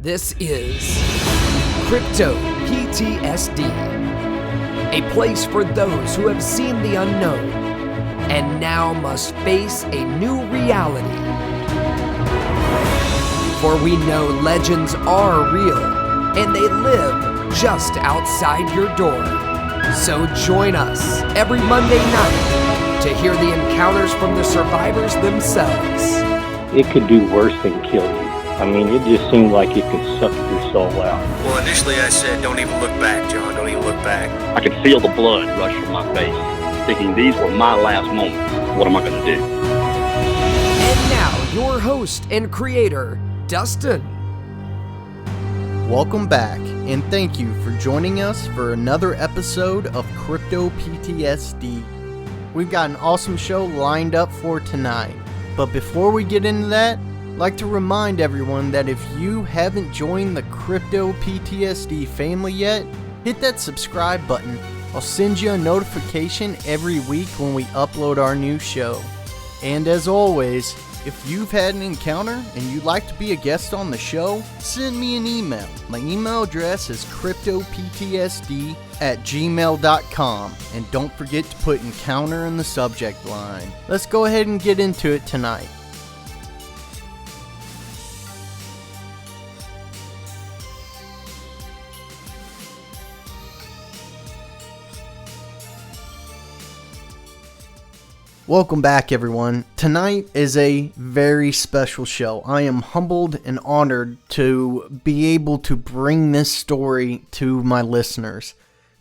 This is Crypto PTSD, a place for those who have seen the unknown and now must face a new reality. For we know legends are real and they live just outside your door. So join us every Monday night to hear the encounters from the survivors themselves. It could do worse than kill you. I mean, it just seemed like it could suck your soul out. Well, initially I said, don't even look back, John, don't even look back. I could feel the blood rush from my face, thinking these were my last moments. What am I going to do? And now, your host and creator, Dustin. Welcome back, and thank you for joining us for another episode of Crypto PTSD. We've got an awesome show lined up for tonight. But before we get into that, I'd like to remind everyone that if you haven't joined the Crypto PTSD family yet, hit that subscribe button. I'll send you a notification every week when we upload our new show. And as always, if you've had an encounter and you'd like to be a guest on the show, send me an email. My email address is cryptoptsd@gmail.com, and don't forget to put encounter in the subject line. Let's go ahead and get into it tonight. Welcome back, everyone. Tonight is a very special show. I am humbled and honored to be able to bring this story to my listeners.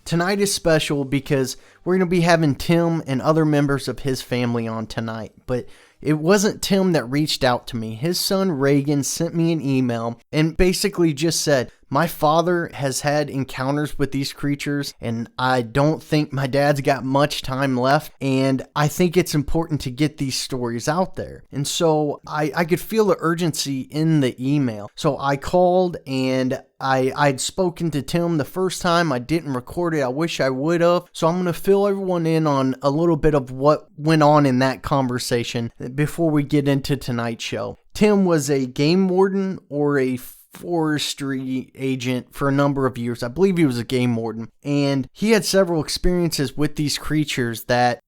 Tonight is special because we're going to be having Tim and other members of his family on tonight, but it wasn't Tim that reached out to me. His son Reagan sent me an email and basically just said, my father has had encounters with these creatures and I don't think my dad's got much time left, and I think it's important to get these stories out there. And so I could feel the urgency in the email. So I called and I'd spoken to Tim the first time. I didn't record it. I wish I would have. So I'm going to fill everyone in on a little bit of what went on in that conversation before we get into tonight's show. Tim was a game warden or a forestry agent for a number of years. I believe he was a game warden, and he had several experiences with these creatures that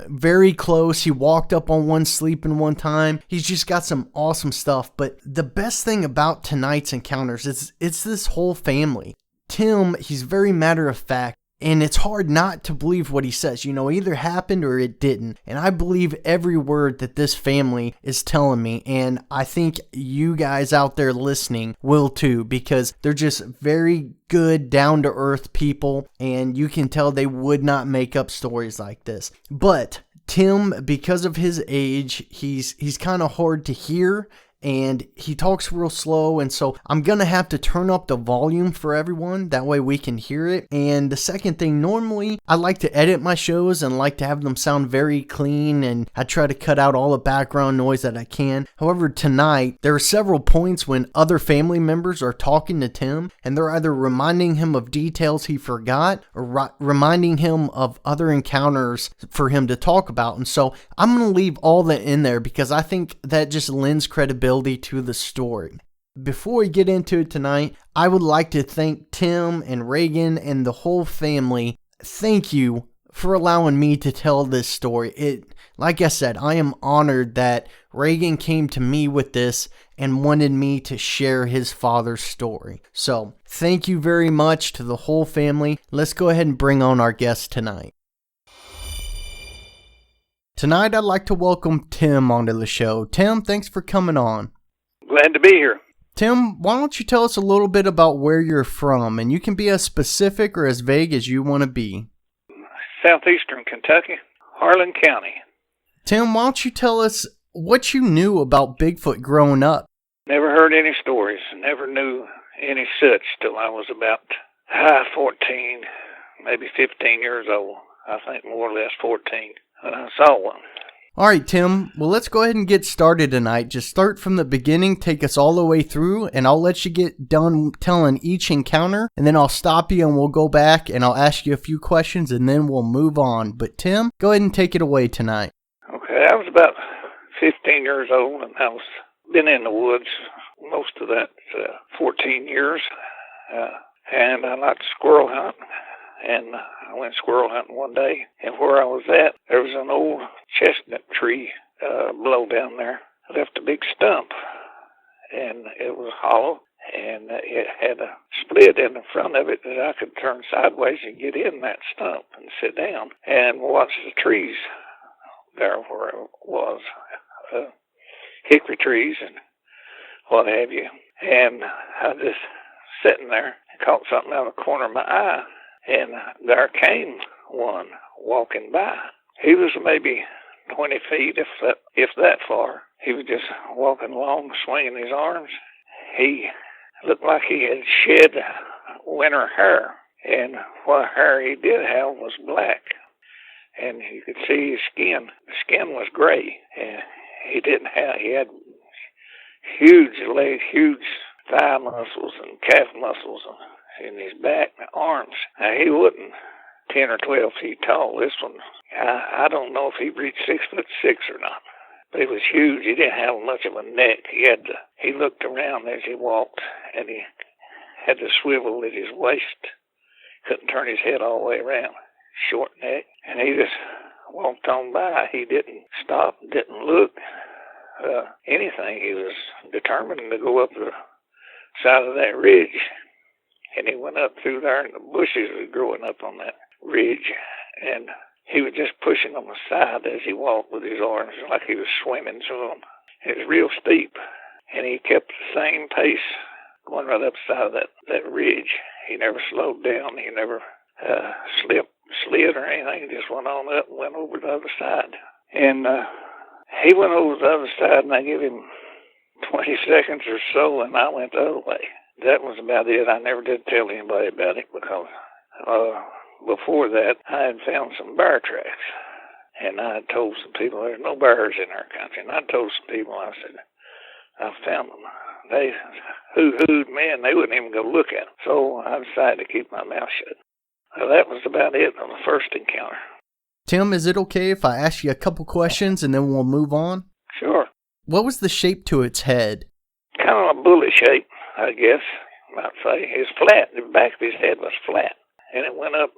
very close. He walked up on one sleeping one time. He's just got some awesome stuff. But the best thing about tonight's encounters is it's this whole family. Tim, he's very matter of fact, and it's hard not to believe what he says. You know, it either happened or it didn't. And I believe every word that this family is telling me. And I think you guys out there listening will too, because they're just very good, down-to-earth people. And you can tell they would not make up stories like this. But Tim, because of his age, he's kind of hard to hear. And he talks real slow, and so I'm going to have to turn up the volume for everyone. That way we can hear it. And the second thing, normally I like to edit my shows and like to have them sound very clean, and I try to cut out all the background noise that I can. However, tonight, there are several points when other family members are talking to Tim, and they're either reminding him of details he forgot or reminding him of other encounters for him to talk about. And so I'm going to leave all that in there because I think that just lends credibility to the story. Before we get into it tonight, I would like to thank Tim and Reagan and the whole family. Thank you for allowing me to tell this story. Like I said, I am honored that Reagan came to me with this and wanted me to share his father's story. So, thank you very much to the whole family. Let's go ahead and bring on our guest tonight. Tonight, I'd like to welcome Tim onto the show. Tim, thanks for coming on. Glad to be here. Tim, why don't you tell us a little bit about where you're from? And you can be as specific or as vague as you want to be. Southeastern Kentucky, Harlan County. Tim, why don't you tell us what you knew about Bigfoot growing up? Never heard any stories. Never knew any such till I was about 14, maybe 15 years old. I think more or less 14. I saw one. All right, Tim. Well, let's go ahead and get started tonight. Just start from the beginning, take us all the way through, and I'll let you get done telling each encounter, and then I'll stop you and we'll go back and I'll ask you a few questions and then we'll move on. But Tim, go ahead and take it away tonight. Okay, I was about 15 years old and I was been in the woods most of that 14 years. And I like to squirrel hunt. And I went squirrel hunting one day, and where I was at, there was an old chestnut tree below down there. I left a big stump, and it was hollow, and it had a split in the front of it that I could turn sideways and get in that stump and sit down and watch the trees there where it was, hickory trees and what have you. And I was just sitting there and caught something out of the corner of my eye. And there came one walking by. He was maybe 20 feet, if that far. He was just walking along, swinging his arms. He looked like he had shed winter hair, and what hair he did have was black. And you could see his skin. The skin was gray, and he had huge legs, huge thigh muscles and calf muscles in his back and arms. Now, he wasn't 10 or 12 feet tall. This one, I don't know if he reached 6'6" or not, but he was huge. He didn't have much of a neck. He looked around as he walked, and he had to swivel at his waist. Couldn't turn his head all the way around. Short neck, and he just walked on by. He didn't stop, didn't look, anything. He was determined to go up the side of that ridge. And he went up through there, and the bushes were growing up on that ridge. And he was just pushing on the side as he walked with his arms, like he was swimming through them. It was real steep, and he kept the same pace going right up the side of that ridge. He never slowed down. He never slid or anything. He just went on up and went over the other side. And he went over the other side, and I gave him 20 seconds or so, and I went the other way. That was about it. I never did tell anybody about it because before that, I had found some bear tracks. And I had told some people there's no bears in our country. And I told some people, I said, I found them. They hoo-hooed me, and they wouldn't even go look at them. So I decided to keep my mouth shut. Well, that was about it on the first encounter. Tim, is it okay if I ask you a couple questions and then we'll move on? Sure. What was the shape to its head? Kind of a bullet shape, I guess, you might say. It was flat. The back of his head was flat. And it went up,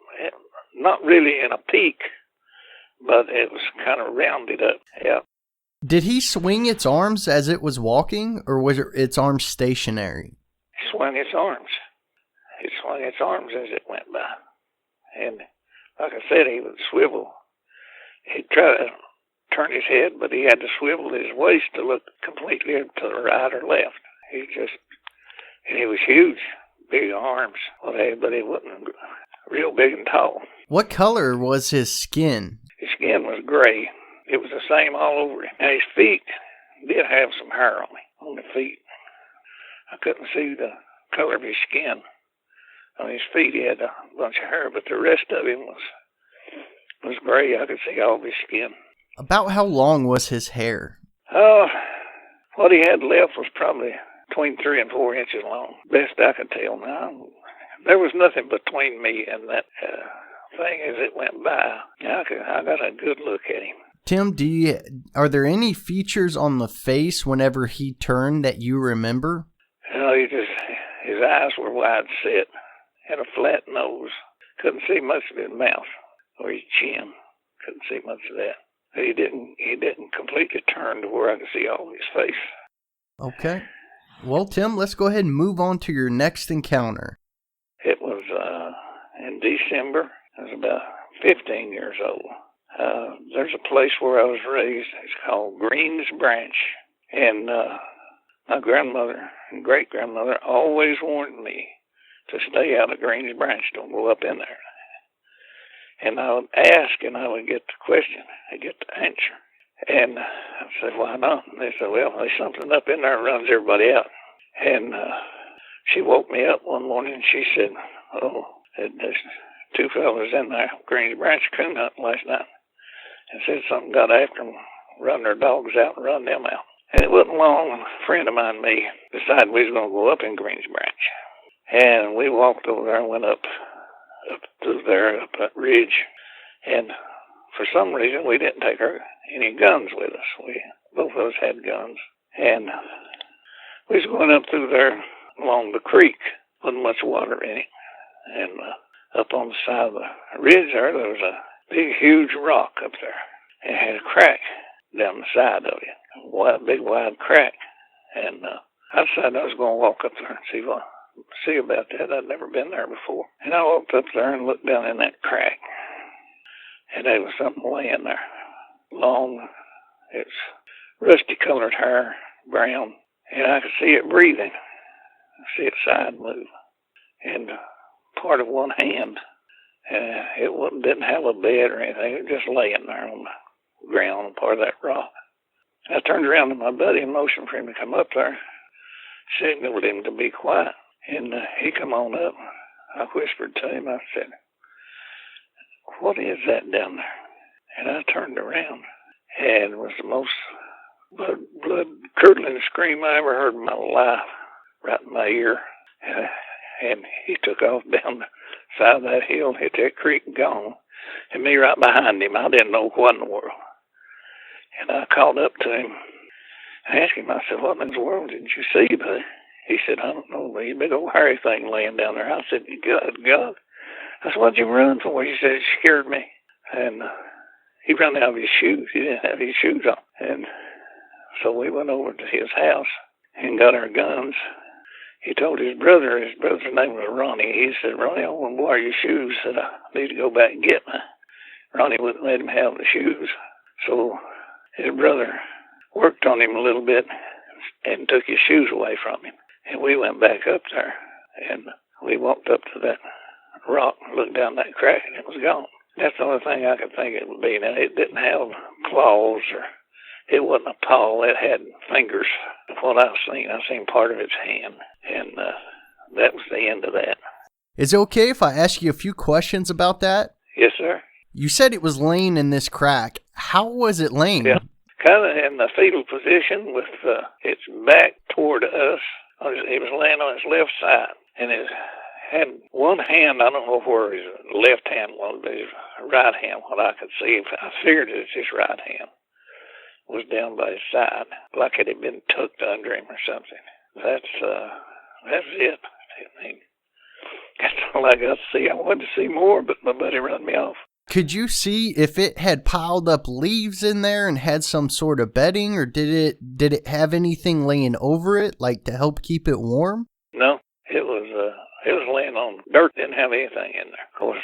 not really in a peak, but it was kind of rounded up. Yeah. Did he swing its arms as it was walking, or was its arms stationary? He swung its arms. He swung its arms as it went by. And like I said, he would swivel. He'd try to turn his head, but he had to swivel his waist to look completely to the right or left. And he was huge, big arms, but he wasn't real big and tall. What color was his skin? His skin was gray. It was the same all over him. And his feet did have some hair on the feet. I couldn't see the color of his skin. On his feet, he had a bunch of hair, but the rest of him was gray. I could see all of his skin. About how long was his hair? What he had left was probably between 3 and 4 inches long. Best I could tell now. There was nothing between me and that thing as it went by. I got a good look at him. Tim, are there any features on the face whenever he turned that you remember? His eyes were wide set. Had a flat nose. Couldn't see much of his mouth or his chin. Couldn't see much of that. He didn't completely turn to where I could see all his face. Okay. Well, Tim, let's go ahead and move on to your next encounter. It was in December. I was about 15 years old. There's a place where I was raised. It's called Greens Branch. And my grandmother and great-grandmother always warned me to stay out of Greens Branch. Don't go up in there. And I would ask, and I would get the question. I'd get the answer. And I said, why not? And they said, well, there's something up in there that runs everybody out. And she woke me up one morning, and she said, there's 2 fellas in there, Greens Branch coon hunting last night. And said something got after them, run their dogs out and run them out. And it wasn't long, a friend of mine and me decided we was going to go up in Greens Branch. And we walked over there and went up through there, up that ridge. And for some reason, we didn't take any guns with us. Both of us had guns. And We was going up through there along the creek. Wasn't much water in it. And up on the side of the ridge there was a big, huge rock up there. It had a crack down the side of it. A big, wide crack. And I decided I was going to walk up there and see about that. I'd never been there before. And I walked up there and looked down in that crack. And there was something laying there. Long. It's rusty-colored hair, brown. And I could see it breathing. I see its side move. And part of one hand. It didn't have a bed or anything. It was just laying there on the ground, part of that rock. I turned around to my buddy and motioned for him to come up there. Signaled him to be quiet. And he come on up. I whispered to him. I said, "What is that down there?" And I turned around. And it was the most blood-curdling scream I ever heard in my life. Right in my ear. And he took off down the side of that hill, hit that creek and gone. And me right behind him. I didn't know what in the world. And I called up to him. I asked him, I said, "What in the world did you see, buddy?" He said, "I don't know, buddy. Big old hairy thing laying down there." I said, "Good God." I said, "What'd you run for?" He said, "It scared me." And he ran out of his shoes. He didn't have his shoes on. And so we went over to his house and got our guns. He told his brother's name was Ronnie. He said, "Ronnie, I want to borrow your shoes." He said, "I need to go back and get them." Ronnie wouldn't let him have the shoes. So his brother worked on him a little bit and took his shoes away from him. And we went back up there, and we walked up to that rock and looked down that crack, and it was gone. That's the only thing I could think it would be. Now, it didn't have claws, or it wasn't a paw. It had fingers. What I've seen part of its hand, and that was the end of that. Is it okay if I ask you a few questions about that? Yes, sir. You said it was laying in this crack. How was it laying? Yeah, kind of in the fetal position with its back toward us. It was laying on its left side, and it had one hand. I don't know where his left hand was, but his right hand, what I could see, I figured it was his right hand, was down by his side, like it had been tucked under him or something. That's it. I mean, that's all I got to see. I wanted to see more, but my buddy run me off. Could you see if it had piled up leaves in there and had some sort of bedding, or did it have anything laying over it, like to help keep it warm? No, it was laying on dirt. Didn't have anything in there. Of course,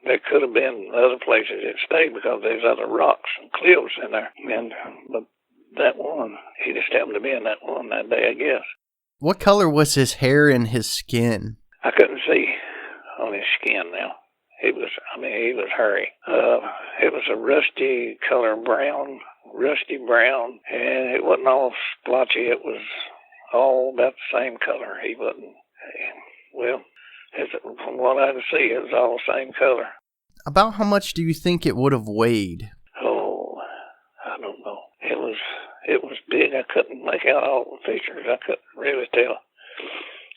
there could have been other places it stayed because there's other rocks and cliffs in there. But that one, he just happened to be in that one that day, I guess. What color was his hair and his skin? I couldn't see on his skin now. He was hairy. It was a rusty color rusty brown, and it wasn't all splotchy. It was all about the same color. He wasn't, well, from what I could see, it was all the same color. About how much do you think it would have weighed? Oh, I don't know. It was big. I couldn't make out all the features. I couldn't really tell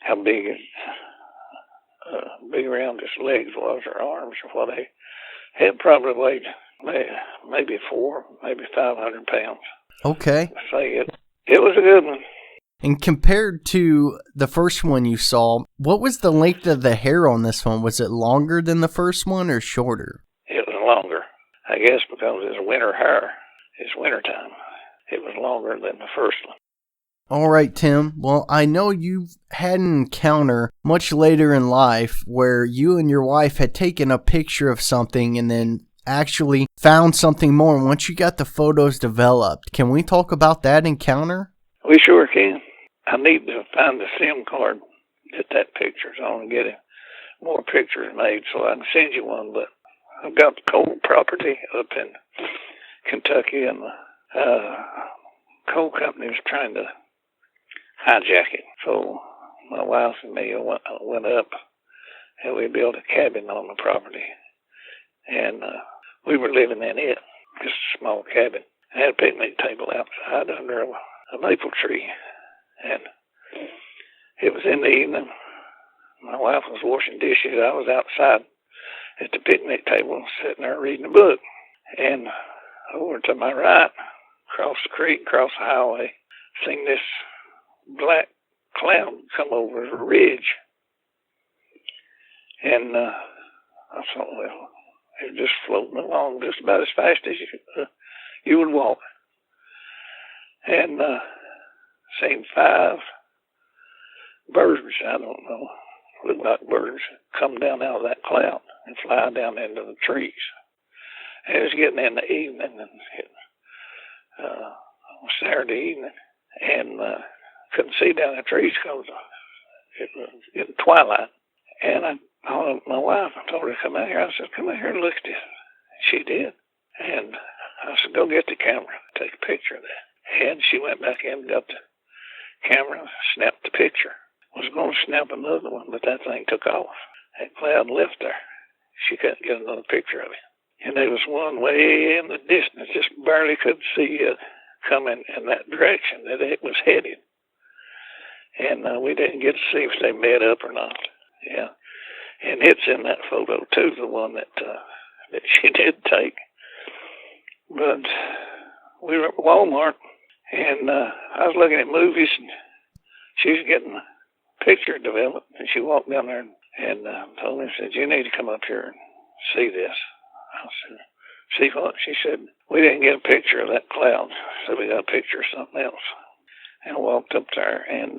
how big around his legs was, or arms, or what. It probably weighed maybe 500 pounds. Okay. Say it was a good one. And compared to the first one you saw, what was the length of the hair on this one? Was it longer than the first one or shorter? It was longer, I guess, because it's winter hair. It's wintertime. It was longer than the first one. All right, Tim. Well, I know you've had an encounter much later in life where you and your wife had taken a picture of something and then actually found something more. And once you got the photos developed, can we talk about that encounter? We sure can. I need to find the SIM card that picture's on and get more pictures made so I can send you one. But I've got the coal property up in Kentucky, and the coal company was trying to hijack it. So my wife and me went up, and we built a cabin on the property. And we were living in it, just a small cabin. I had a picnic table outside under a maple tree. And it was in the evening. My wife was washing dishes. I was outside at the picnic table sitting there reading a book. And over to my right, across the creek, across the highway, seen this black cloud come over a ridge. And I thought, well, it was just floating along just about as fast as you would walk. And seen 5 birds, I don't know, look like birds, come down out of that cloud and fly down into the trees. And it was getting in the evening, and Saturday evening, and couldn't see down the trees because it was getting twilight. And I called my wife and told her to come out here. I said, come out here and look at this. She did. And I said, go get the camera, take a picture of that. And she went back in, got the camera, snapped the picture. Was going to snap another one, but that thing took off. That cloud left her. She couldn't get another picture of it. And there was one way in the distance, just barely could see it coming in that direction that it was headed. And we didn't get to see if they met up or not. Yeah. And it's in that photo, too, the one that she did take. But we were at Walmart, and I was looking at movies, and she was getting a picture developed, and she walked down there and told me, said, you need to come up here and see this. I said, see what? She said, we didn't get a picture of that cloud, so we got a picture of something else. And I walked up there and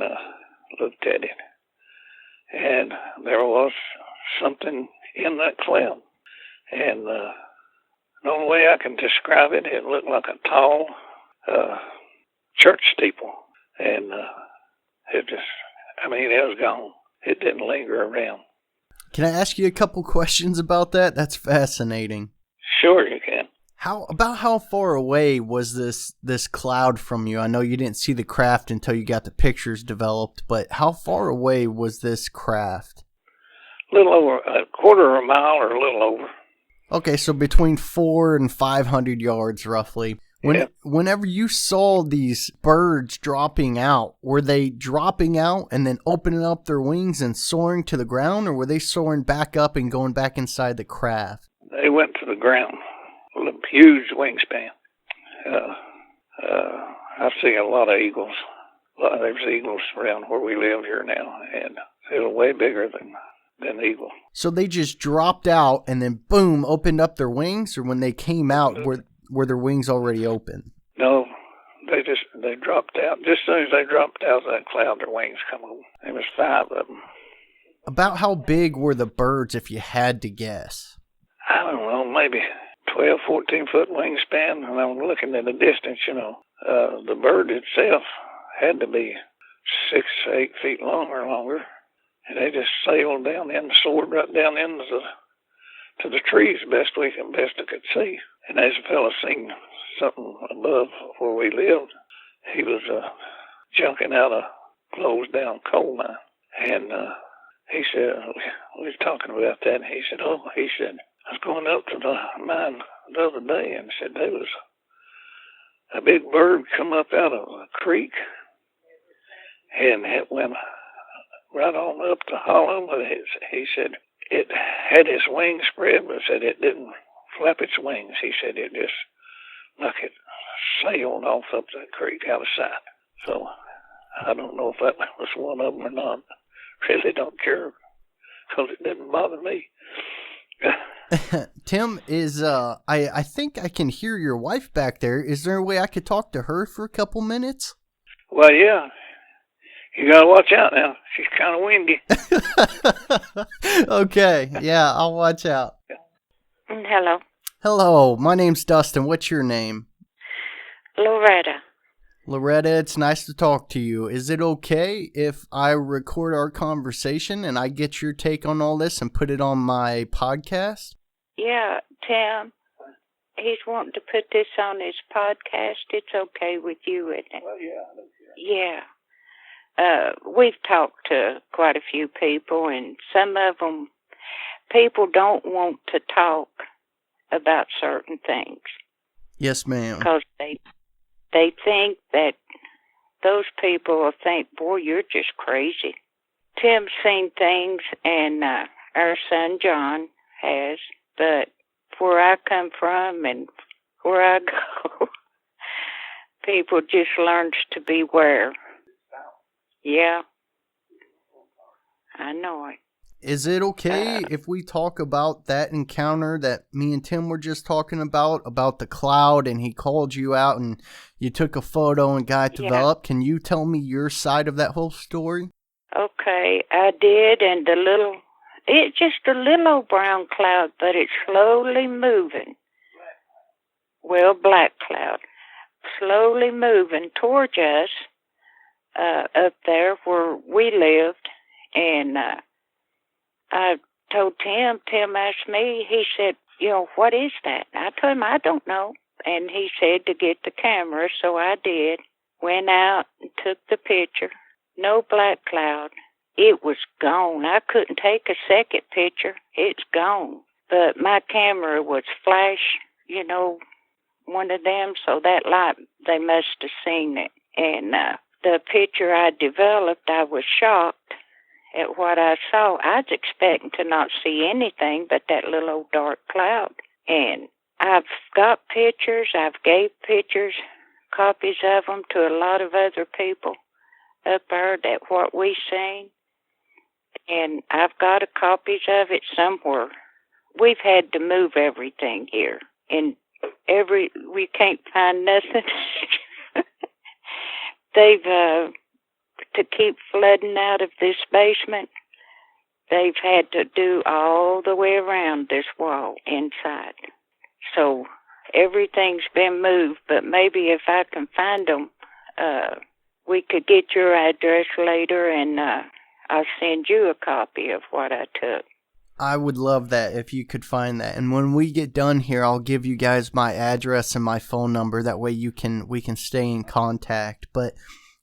looked at it. And there was something in that cloud. And the only way I can describe it, it looked like a tall church steeple. And it just, I mean, it was gone. It didn't linger around. Can I ask you a couple questions about that? That's fascinating. Sure, you can. How far away was this cloud from you? I know you didn't see the craft until you got the pictures developed, but how far away was this craft? A little over a quarter of a mile or a little over. Okay, so between 400 and 500 yards roughly. Whenever you saw these birds dropping out, were they dropping out and then opening up their wings and soaring to the ground, or were they soaring back up and going back inside the craft? They went to the ground. A huge wingspan. I see a lot of eagles. There's eagles around where we live here now, and they're way bigger than eagles. So they just dropped out and then boom, opened up their wings, or when they came out, were their wings already open? No, they dropped out. Just as soon as they dropped out of that cloud, their wings come open. There was 5 of them. About how big were the birds, if you had to guess? I don't know, maybe 12, 14-foot wingspan, and I'm looking at the distance, the bird itself had to be 6 to 8 feet long or longer, and they just sailed down in, soared right down into the trees best I could see. And as a fellow seen something above where we lived, he was junking out a closed down coal mine, and he said, we was talking about that, and he said, I was going up to the mine the other day, and said there was a big bird come up out of a creek, and it went right on up the hollow. But he said it had its wings spread, but said it didn't flap its wings. He said it just like it sailed off up the creek out of sight. So I don't know if that was one of them or not. Really don't care, because it didn't bother me. Tim, I think I can hear your wife back there. Is there a way I could talk to her for a couple minutes? Well, yeah. You gotta watch out now. She's kind of windy. Okay, yeah, I'll watch out. Hello. Hello, my name's Dustin. What's your name? Loretta. Loretta, it's nice to talk to you. Is it okay if I record our conversation and I get your take on all this and put it on my podcast? Yeah, Tim, he's wanting to put this on his podcast. It's okay with you, isn't it? Well, yeah, I don't Yeah. care. We've talked to quite a few people, and some of them, people don't want to talk about certain things. Yes, ma'am. Because they think that those people will think, boy, you're just crazy. Tim's seen things, and our son John has, but where I come from and where I go, people just learns to beware. Yeah, I know it. Is it okay if we talk about that encounter that me and Tim were just talking about the cloud, and he called you out and you took a photo and got it developed? Can you tell me your side of that whole story? Okay, I did, and it's just a little old brown cloud, but it's slowly moving. Well, black cloud. Slowly moving towards us up there where we lived, and I told Tim asked me, he said, what is that? And I told him, I don't know. And he said to get the camera, so I did. Went out and took the picture. No black cloud. It was gone. I couldn't take a second picture. It's gone. But my camera was flash, one of them, so that light, they must have seen it. And the picture I developed, I was shocked at what I saw. I was expecting to not see anything but that little old dark cloud. And I've got pictures. I've gave pictures, copies of them to a lot of other people up there that what we seen. And I've got copies of it somewhere. We've had to move everything here. And we can't find nothing. They've to keep flooding out of this basement, they've had to do all the way around this wall inside. So everything's been moved, but maybe if I can find them, we could get your address later, and I'll send you a copy of what I took. I would love that if you could find that. And when we get done here, I'll give you guys my address and my phone number. That way we can stay in contact. But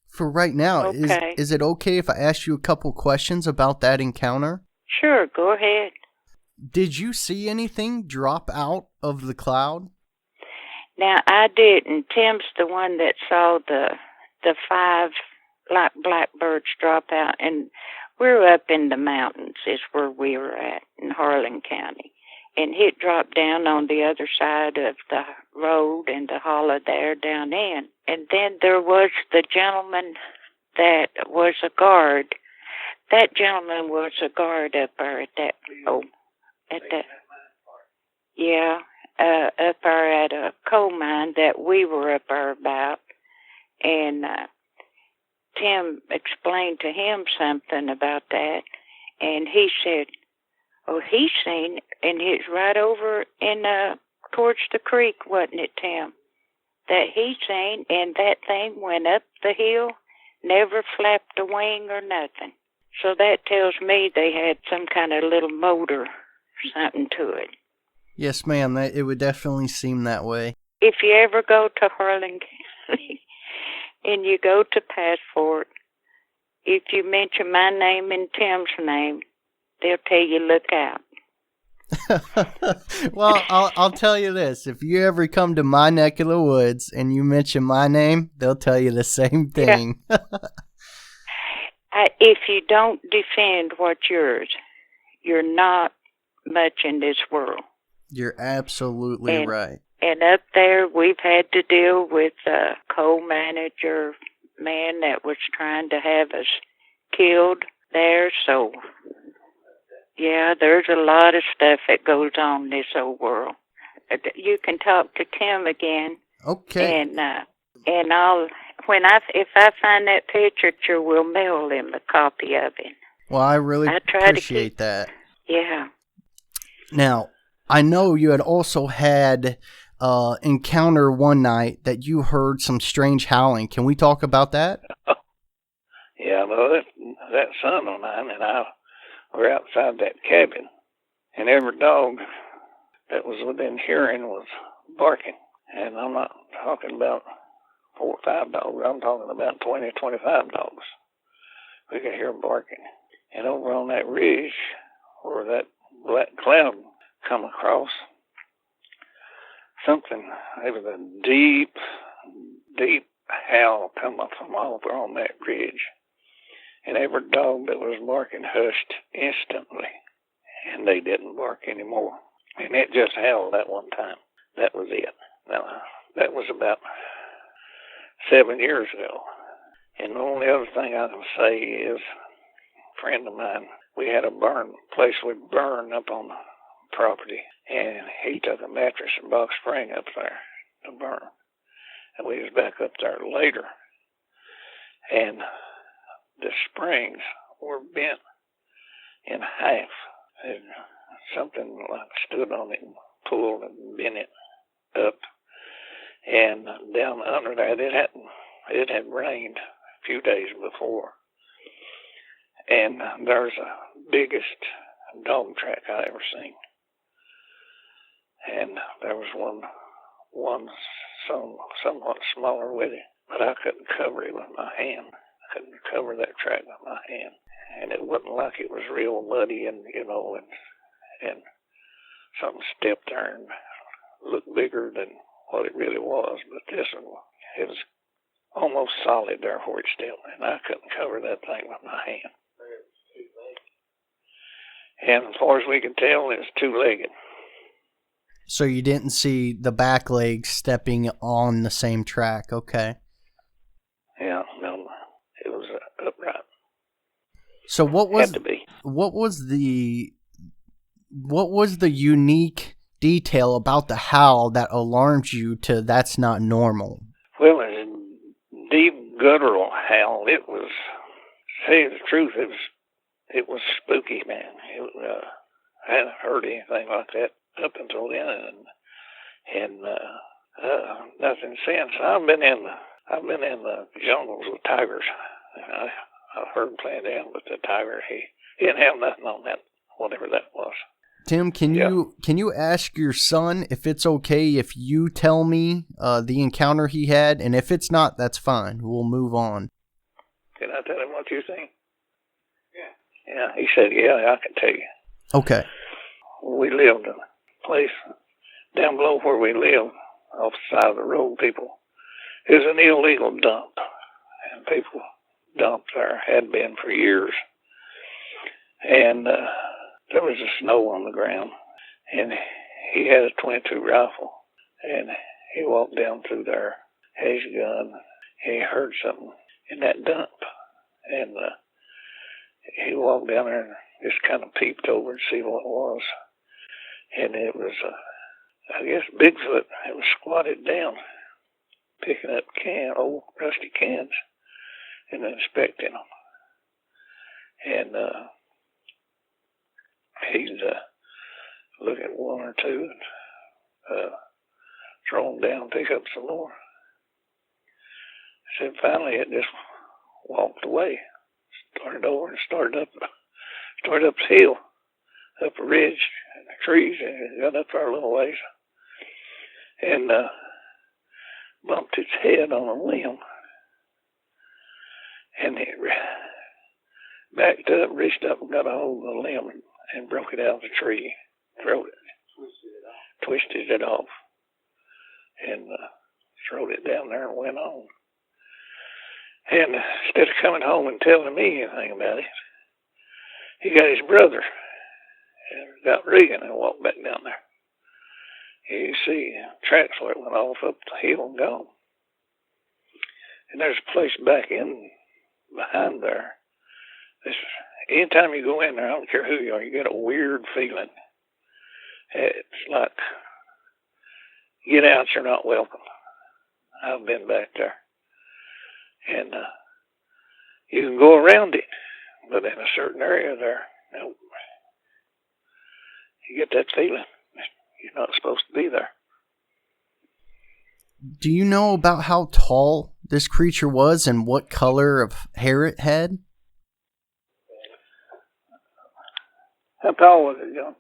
for right now, okay. Is it okay if I ask you a couple questions about that encounter? Sure, go ahead. Did you see anything drop out of the cloud? Now, I didn't. Tim's the one that saw the 5 like blackbirds drop out, and we're up in the mountains is where we were at in Harlan County. And it dropped down on the other side of the road and the hollow there down in. And then there was the gentleman that was a guard. That gentleman was a guard up there at that, up there at a coal mine that we were up there about. And Tim explained to him something about that, and he said, he's seen, and it's right over in towards the creek, wasn't it, Tim? That he seen, and that thing went up the hill, never flapped a wing or nothing. So that tells me they had some kind of little motor, something to it. Yes, ma'am. It would definitely seem that way. If you ever go to Harlan County and you go to Passport, if you mention my name and Tim's name, they'll tell you look out. Well, I'll tell you this. If you ever come to my neck of the woods and you mention my name, they'll tell you the same thing. Yeah. If you don't defend what's yours, you're not much in this world. You're absolutely right. And up there, we've had to deal with a coal manager man that was trying to have us killed there. So, yeah, there's a lot of stuff that goes on in this old world. You can talk to Tim again. Okay. And if I find that picture, we'll mail him a copy of it. Well, I really appreciate that. Yeah. Now, I know you had also had encounter one night that you heard some strange howling. Can we talk about that? Yeah, well, that son of mine and I were outside that cabin, and every dog that was within hearing was barking. And I'm not talking about 4 or 5 dogs. I'm talking about 20 or 25 dogs. We could hear them barking. And over on that ridge where that black cloud come across, it was a deep, deep howl come up from over on that ridge. And every dog that was barking hushed instantly, and they didn't bark anymore. And it just howled that one time. That was it. Now, that was about 7 years ago. And the only other thing I can say is, a friend of mine, we had a place we burned up on the property, and he took a mattress and box spring up there to burn. And we was back up there later, and the springs were bent in half. And something like stood on it and pulled and bent it up. And down under that, it had rained a few days before. And there's the biggest dog track I ever seen. And there was one somewhat smaller with it, but I couldn't cover it with my hand. I couldn't cover that track with my hand. And it wasn't like it was real muddy and something stepped there and looked bigger than what it really was. But this one, it was almost solid there where it stepped, and I couldn't cover that thing with my hand. And as far as we can tell, it was two-legged. So you didn't see the back legs stepping on the same track, okay. Yeah, no, it was upright. So what was Had to be. what was the unique detail about the howl that alarmed you to that's not normal? Well, it was a deep guttural howl. It was, to tell you the truth, it was spooky, man. I hadn't heard anything like that up until then, and nothing since. I've been in the jungles with tigers. And I heard him playing down with the tiger. He didn't have nothing on that, whatever that was. Tim, can you ask your son if it's okay if you tell me the encounter he had, and if it's not, that's fine. We'll move on. Can I tell him what you think? Yeah, he said, yeah, I can tell you. Okay. We lived in a place down below where we lived, off the side of the road. It was an illegal dump, and people dumped there, had been for years. And there was snow on the ground, and he had a .22 rifle, and he walked down through there, had his gun, and he heard something in that dump, and he walked down there and just kind of peeped over to see what it was, and it was, I guess, Bigfoot. It was squatted down, picking up old rusty cans, and inspecting them. And he'd look at one or two and throw them down, pick up some more. So finally it just walked away, started over and started up the hill, up a ridge and the trees, and it got up there a little ways and bumped its head on a limb. And it backed up, reached up and got a hold of the limb and broke it out of the tree, twisted it off, and throwed it down there and went on. And instead of coming home and telling me anything about it, he got his brother and got Regan and walked back down there. You see tracks where it went off up the hill and gone. And there's a place back in behind there. Anytime you go in there, I don't care who you are, you get a weird feeling. It's like, get out, you're not welcome. I've been back there. And you can go around it, but in a certain area there, nope. You get that feeling. You're not supposed to be there. Do you know about how tall this creature was and what color of hair it had? How tall was it, John?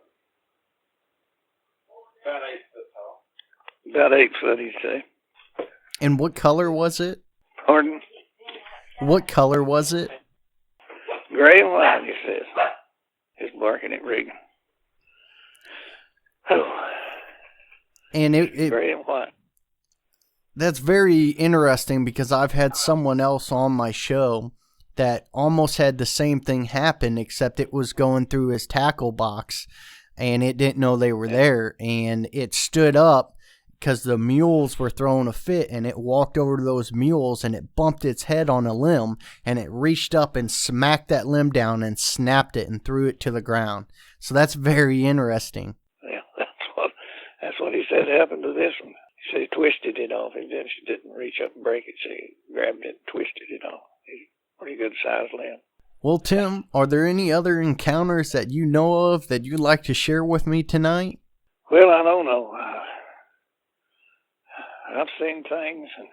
About 8 foot tall. About 8 foot, he'd say. And what color was it? Pardon? What color was it? Gray and white, he says. He's barking at Regan. Oh. And Gray and white. That's very interesting because I've had someone else on my show that almost had the same thing happen, except it was going through his tackle box and it didn't know they were there, and it stood up because the mules were throwing a fit, and it walked over to those mules and it bumped its head on a limb, and it reached up and smacked that limb down and snapped it and threw it to the ground. So that's very interesting. Yeah, that's what he said happened to this one. He said he twisted it off. He didn't reach up and break it, so he grabbed it and twisted it off. He's a pretty good sized limb. Well, Tim, are there any other encounters that you know of that you'd like to share with me tonight? Well, I don't know. I've seen things, and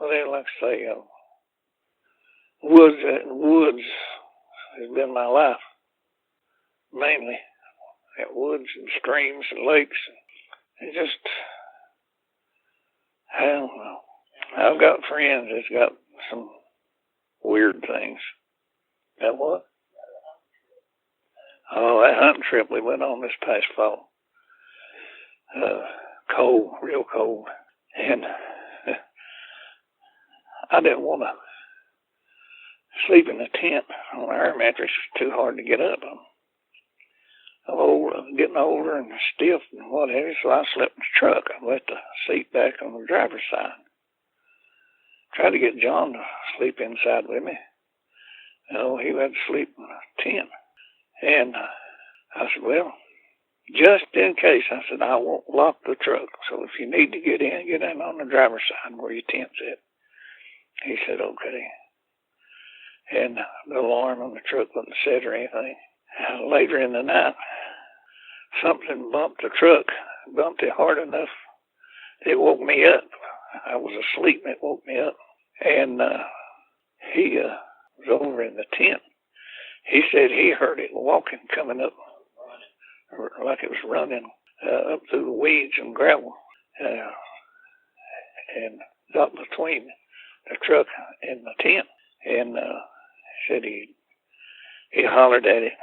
well, they like to say, woods has been my life, mainly. At woods and streams and lakes. And just, I don't know. I've got friends that's got some weird things. That what? Oh, that hunting trip we went on this past fall. Cold, real cold. And I didn't want to sleep in a tent on an air mattress. It's too hard to get up on. I'm old, I'm getting older and stiff and what have you, so I slept in the truck. I let the seat back on the driver's side. Tried to get John to sleep inside with me. No, he had to sleep in a tent. And I said, well, just in case, I said, I won't lock the truck. So if you need to get in on the driver's side where your tent's at. He said, okay. And the alarm on the truck wasn't set or anything. Later in the night, something bumped the truck, bumped it hard enough. It woke me up. I was asleep and it woke me up. And he was over in the tent. He said he heard it walking, coming up, like it was running up through the weeds and gravel, and got between the truck and the tent. And said he hollered at it,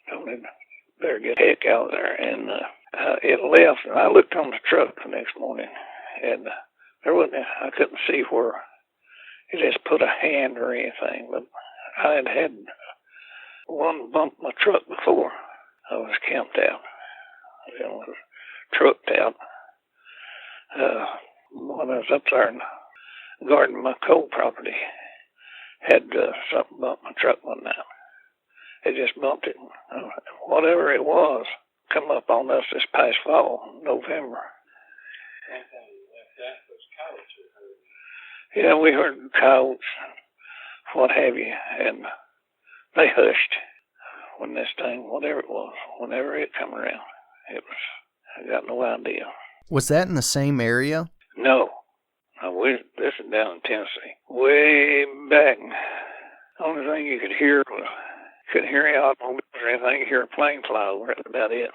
told him better get the heck out of there. And it left. And I looked on the truck the next morning, and there wasn't. I couldn't see where it just put a hand or anything, but I had one bump my truck before. I was camped out. I was trucked out. When I was up there and guarding my coal property, had something bump my truck one night. It just bumped it. Whatever it was, come up on us this past fall, November. Yeah, we heard coyotes, what have you, and they hushed when this thing, whatever it was, whenever it come around. I got no idea. Was that in the same area? No. This is down in Tennessee. Way back. Only thing you could hear was, couldn't hear any automobiles or anything. You hear a plane fly over it, about it.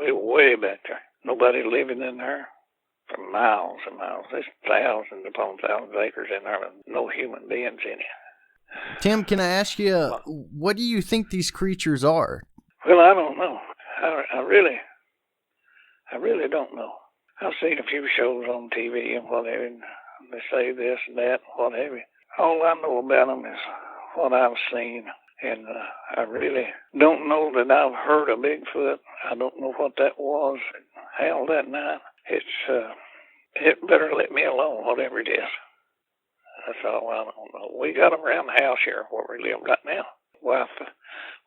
We were way back there. Nobody living in there for miles and miles. There's thousands upon thousands of acres in there with no human beings in it. Tim, can I ask you, what do you think these creatures are? Well, I don't know. I really don't know. I've seen a few shows on TV and whatever, and they say this and that and what have you. All I know about them is what I've seen, and I really don't know that I've heard of Bigfoot. I don't know what that was. It howled that night. It better let me alone, whatever it is. That's all I don't know. We got them around the house here where we live right now.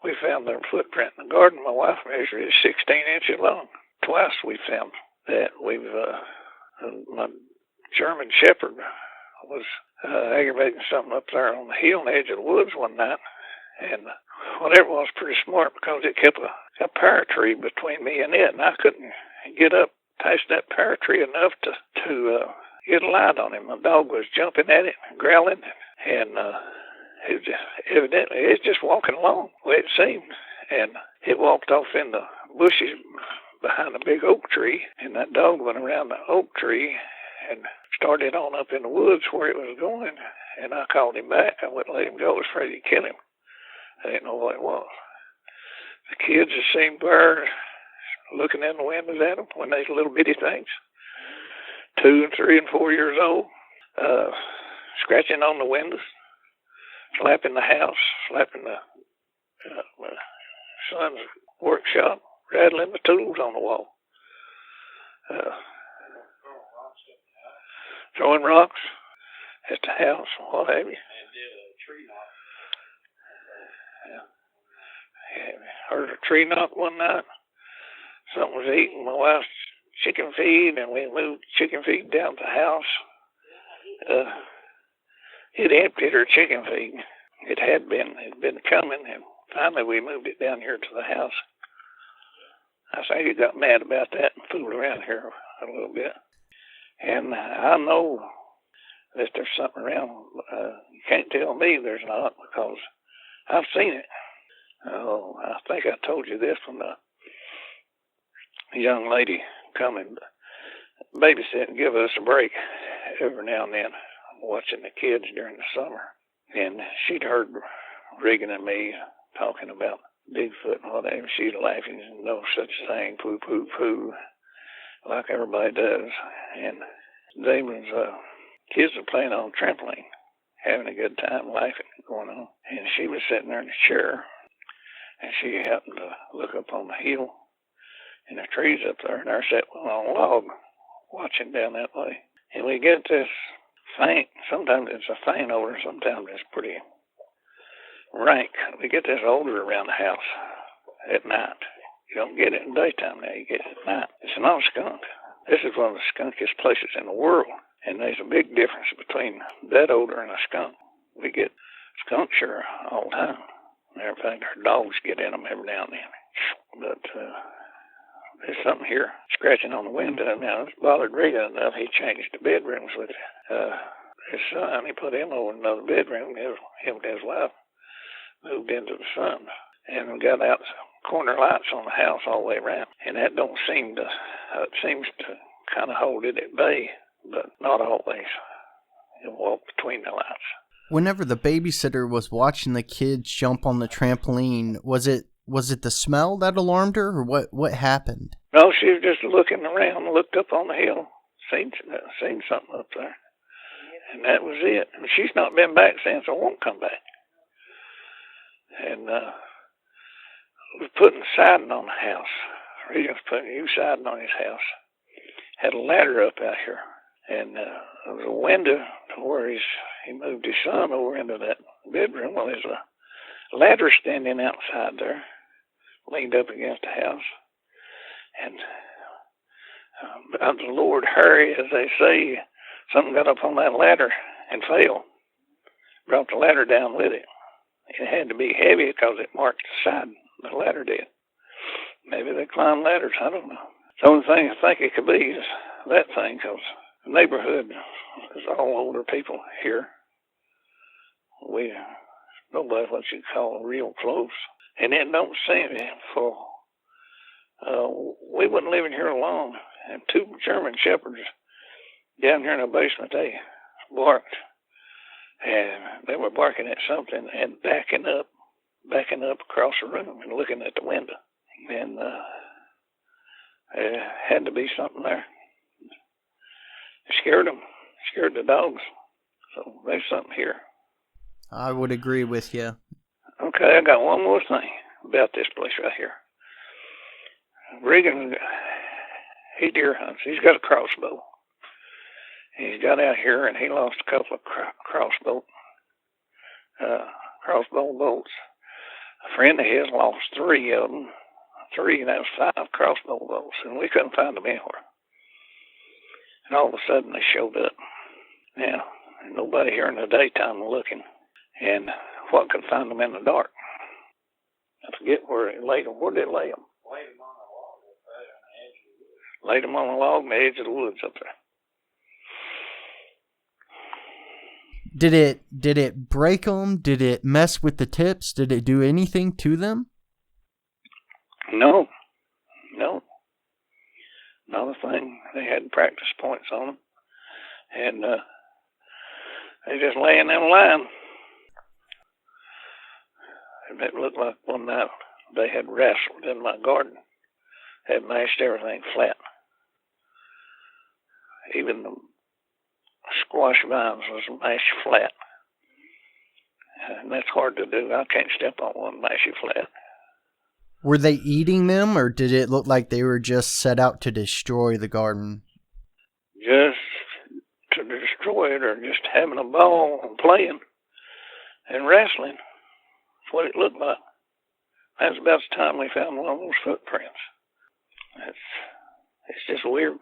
We found their footprint in the garden. My wife measured it 16 inches long. Twice we found that. My German Shepherd was aggravating something up there on the hill on the edge of the woods one night, and whatever it was pretty smart because it kept a pear tree between me and it, and I couldn't get up past that pear tree enough to get a light on him. My dog was jumping at it, growling, and evidently it's just walking along the way it seemed, and it walked off in the bushes behind a big oak tree, and that dog went around the oak tree and started on up in the woods where it was going, and I called him back. I wouldn't let him go. I was afraid he'd kill him. I didn't know what it was. The kids just seemed there looking in the windows at them when they were little bitty things, 2 and 3 and 4 years old, scratching on the windows, slapping the house, slapping the my son's workshop, rattling the tools on the wall. throwing rocks at the house, what have you. Yeah. Heard a tree knock one night. Something was eating my wife's chicken feed, and we moved chicken feed down to the house. It emptied her chicken feed. It had been coming, and finally we moved it down here to the house. I think it got mad about that and fooled around here a little bit. And I know that there's something around. You can't tell me there's not, because I've seen it. Oh, I think I told you this when the young lady come and babysit and give us a break every now and then, watching the kids during the summer. And she'd heard Regan and me talking about Bigfoot and whatever. She's laughing, no such thing, poo, poo, poo, like everybody does. And they was, kids were playing on a trampoline, having a good time, laughing, going on. And she was sitting there in a chair, and she happened to look up on the hill, and the trees up there, and they're sitting on a log, watching down that way. And we get this faint, sometimes it's a faint odor, sometimes it's pretty rank. We get this odor around the house at night. You don't get it in daytime now, you get it at night. It's not a skunk. This is one of the skunkiest places in the world, and there's a big difference between that odor and a skunk. We get skunk sure all the time. Matter of fact, our dogs get in them every now and then. But there's something here scratching on the window. Now, it's bothered Regan enough, he changed the bedrooms with his son. He put him over in another bedroom. Him and his wife moved into the sun. And we got out corner lights on the house all the way around. And that don't seem to, it seems to kind of hold it at bay, but not always. You'll walk between the lights. Whenever the babysitter was watching the kids jump on the trampoline, was it the smell that alarmed her, or what happened? No, she was just looking around, looked up on the hill, seen something up there, and that was it. And she's not been back since, or won't come back. And we're putting siding on the house. Regan's putting new siding on his house. Had a ladder up out here, and there was a window to where he moved his son over into that bedroom. Well, there's a ladder standing outside there, leaned up against the house. And the Lord hurry, as they say, something got up on that ladder and fell. Brought the ladder down with it. It had to be heavy because it marked the side. The ladder did. Maybe they climb ladders, I don't know. The only thing I think it could be is that thing, because the neighborhood is all older people here. Nobody what you call real close. And it don't seem for, we wasn't living here alone. And two German shepherds down here in the basement, they barked. And they were barking at something and backing up across the room and looking at the window. And there had to be something there. It scared them, scared the dogs. So there's something here. I would agree with you. Okay, I got one more thing about this place right here. Regan, he deer hunts. He's got a crossbow. He's got out here, and he lost a couple of crossbow bolts. A friend of his lost 3 of them. 3, and that was 5 crossbow bolts, and we couldn't find them anywhere. And all of a sudden, they showed up. Now, nobody here in the daytime looking, and what could find them in the dark? I forget where it laid them. Where did it lay them? Laid them on a log on the edge of the woods up there. Did it break them? Did it mess with the tips? Did it do anything to them? No, not a thing. They had practice points on them, and they just lay in them line. And it looked like one night they had wrestled in my garden, had mashed everything flat. Even the squash vines was mashed flat. And that's hard to do. I can't step on one mash it flat. Were they eating them, or did it look like they were just set out to destroy the garden? Just to destroy destroy it or just having a ball and playing and wrestling. That's what it looked like. That's about the time we found one of those footprints. It's just weird.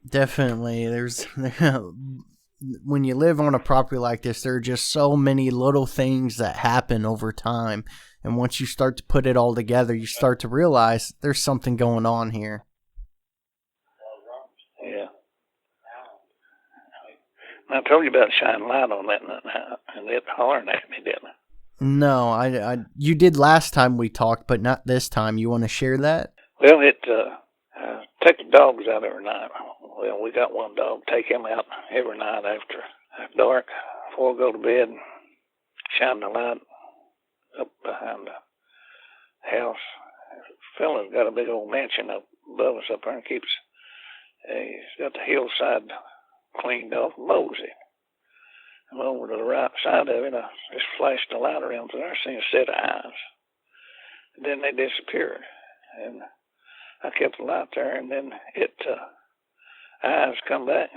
Definitely. When you live on a property like this, there are just so many little things that happen over time. And once you start to put it all together, you start to realize there's something going on here. Yeah. I told you about shining light on that and it hollering at me, didn't I? No, you did last time we talked, but not this time. You want to share that? Well, take the dogs out every night. Well, we got one dog. Take him out every night after dark, before we go to bed. Shine the light up behind the house. The fella's got a big old mansion up above us up there and he's got the hillside cleaned off and mows it. And over to the right side of it, I just flashed the light around there. I seen a set of eyes. And then they disappeared. And I kept the light there, and then eyes come back,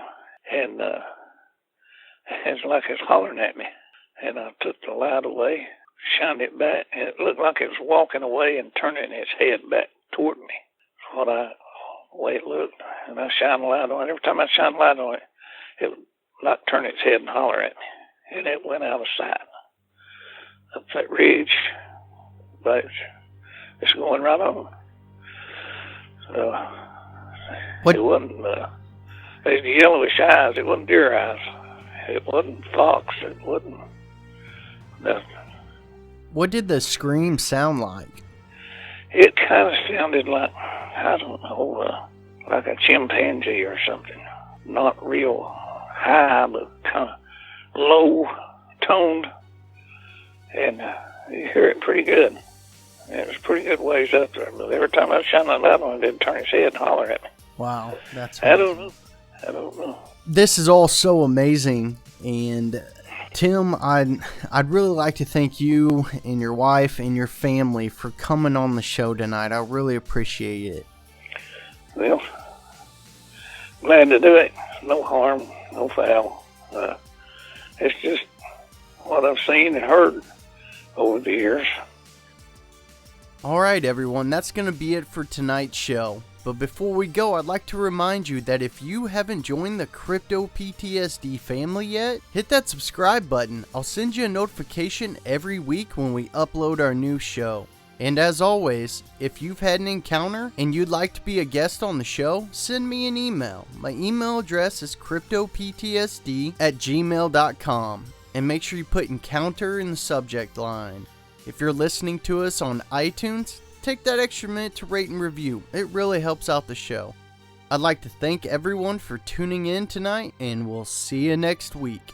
and it's like it's hollering at me. And I took the light away, shined it back, and it looked like it was walking away and turning its head back toward me. That's the way it looked. And I shined the light on it. Every time I shined the light on it, it would like turn its head and holler at me. And it went out of sight. Up that ridge, but it's going right on. So, it wasn't, the yellowish eyes, it wasn't deer eyes. It wasn't fox, it wasn't nothing. What did the scream sound like? It kind of sounded like, I don't know, like a chimpanzee or something. Not real high, but kind of low-toned. And you hear it pretty good. It was pretty good ways up there, but every time I shine that light on it, it'd turn its head and holler at me. Wow, that's I don't know. This is all so amazing, and Tim, I'd really like to thank you and your wife and your family for coming on the show tonight. I really appreciate it. Well, glad to do it. No harm, no foul. It's just what I've seen and heard over the years. Alright everyone, that's going to be it for tonight's show. But before we go, I'd like to remind you that if you haven't joined the Crypto PTSD family yet, hit that subscribe button. I'll send you a notification every week when we upload our new show. And as always, if you've had an encounter and you'd like to be a guest on the show, send me an email. My email address is cryptoptsd@gmail.com. And make sure you put encounter in the subject line. If you're listening to us on iTunes, take that extra minute to rate and review. It really helps out the show. I'd like to thank everyone for tuning in tonight, and we'll see you next week.